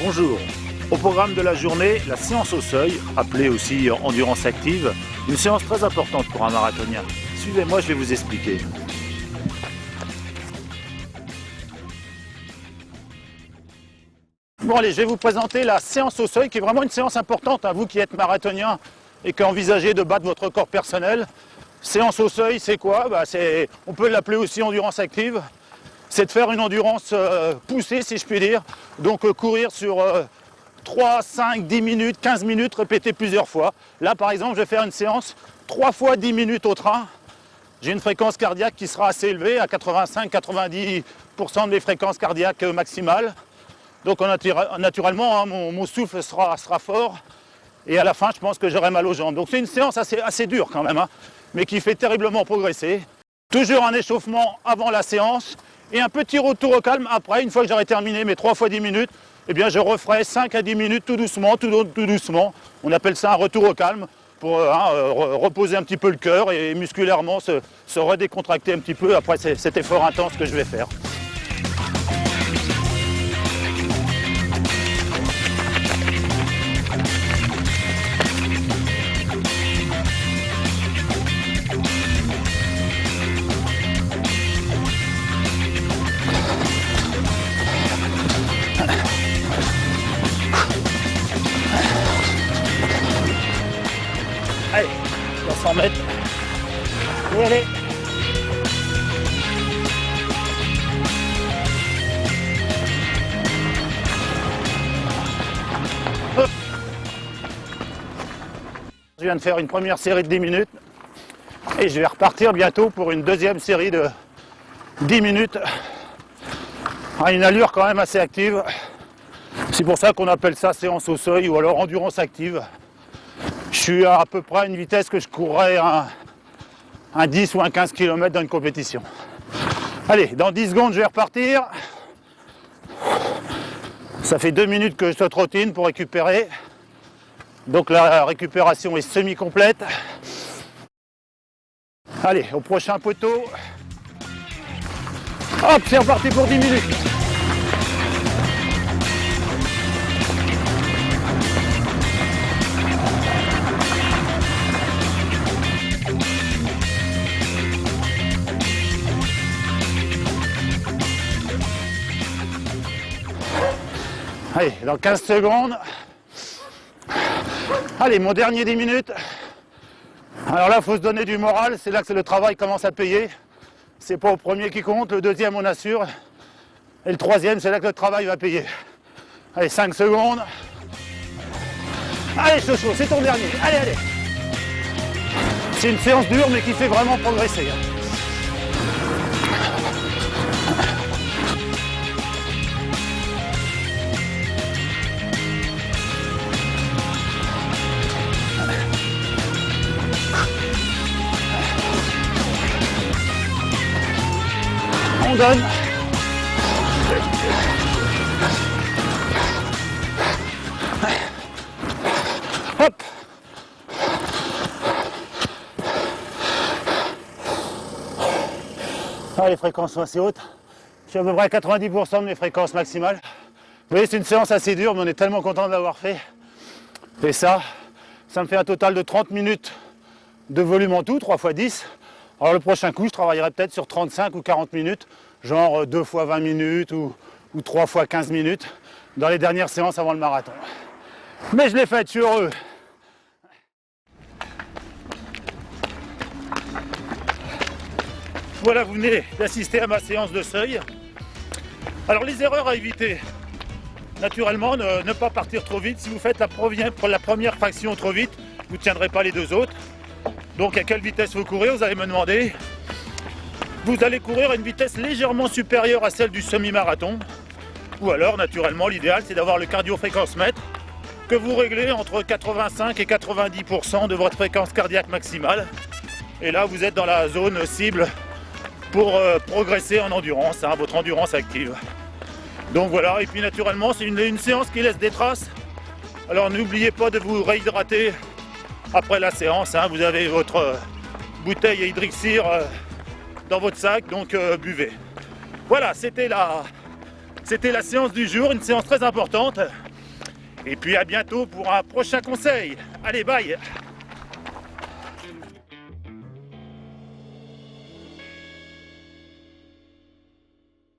Bonjour. Au programme de la journée, la séance au seuil, appelée aussi endurance active, une séance très importante pour un marathonien. Suivez-moi, je vais vous expliquer. Bon allez, je vais vous présenter la séance au seuil qui est vraiment une séance importante à vous qui êtes marathonien et qui envisagez de battre votre record personnel. Séance au seuil, c'est quoi? On peut l'appeler aussi endurance active. C'est de faire une endurance poussée, si je puis dire. Donc courir sur 3, 5, 10 minutes, 15 minutes, répéter plusieurs fois. Là par exemple, je vais faire une séance 3 fois 10 minutes au train. J'ai une fréquence cardiaque qui sera assez élevée, à 85-90% de mes fréquences cardiaques maximales. Donc naturellement, hein, mon souffle sera fort. Et à la fin, je pense que j'aurai mal aux jambes. Donc c'est une séance assez dure quand même, hein, mais qui fait terriblement progresser. Toujours un échauffement avant la séance et un petit retour au calme après. Une fois que j'aurai terminé mes 3 fois 10 minutes, eh bien je referai 5 à 10 minutes tout doucement, tout doucement. On appelle ça un retour au calme pour reposer un petit peu le cœur et musculairement se redécontracter un petit peu après cet effort intense que je vais faire. Allez, 300 mètres. Allez, allez. Hop. Je viens de faire une première série de 10 minutes et je vais repartir bientôt pour une deuxième série de 10 minutes à une allure quand même assez active. C'est pour ça qu'on appelle ça séance au seuil ou alors endurance active. Je suis à peu près à une vitesse que je courrais un 10 ou un 15 km dans une compétition. Allez, dans 10 secondes, je vais repartir. Ça fait 2 minutes que je trottine pour récupérer. Donc la récupération est semi-complète. Allez, au prochain poteau. Hop, c'est reparti pour 10 minutes. Allez, dans 15 secondes. Allez, mon dernier 10 minutes. Alors là, il faut se donner du moral. C'est là que le travail commence à payer. C'est pas au premier qui compte. Le deuxième, on assure. Et le troisième, c'est là que le travail va payer. Allez, 5 secondes. Allez, Chocho, c'est ton dernier. Allez, allez. C'est une séance dure, mais qui fait vraiment progresser. On donne. Hop. Ah, les fréquences sont assez hautes. Je suis à peu près à 90% de mes fréquences maximales. Vous voyez, c'est une séance assez dure, mais on est tellement content de l'avoir fait. Et ça me fait un total de 30 minutes de volume en tout, 3 x 10. Alors le prochain coup, je travaillerai peut-être sur 35 ou 40 minutes, genre 2 fois 20 minutes ou 3 fois 15 minutes dans les dernières séances avant le marathon. Mais je l'ai fait, je suis heureux. Voilà, vous venez d'assister à ma séance de seuil. Alors les erreurs à éviter. Naturellement, ne pas partir trop vite. Si vous faites la première fraction trop vite, vous ne tiendrez pas les deux autres. Donc à quelle vitesse vous courez, vous allez me demander. Vous allez courir à une vitesse légèrement supérieure à celle du semi-marathon. Ou alors, naturellement, l'idéal, c'est d'avoir le cardio-fréquence-mètre que vous réglez entre 85 et 90% de votre fréquence cardiaque maximale. Et là, vous êtes dans la zone cible pour progresser en endurance, hein, votre endurance active. Donc voilà, et puis naturellement c'est une séance qui laisse des traces. Alors n'oubliez pas de vous réhydrater après la séance, hein. Vous avez votre bouteille à Hydrixir dans votre sac, donc buvez. Voilà, c'était la séance du jour, une séance très importante. Et puis à bientôt pour un prochain conseil. Allez, bye!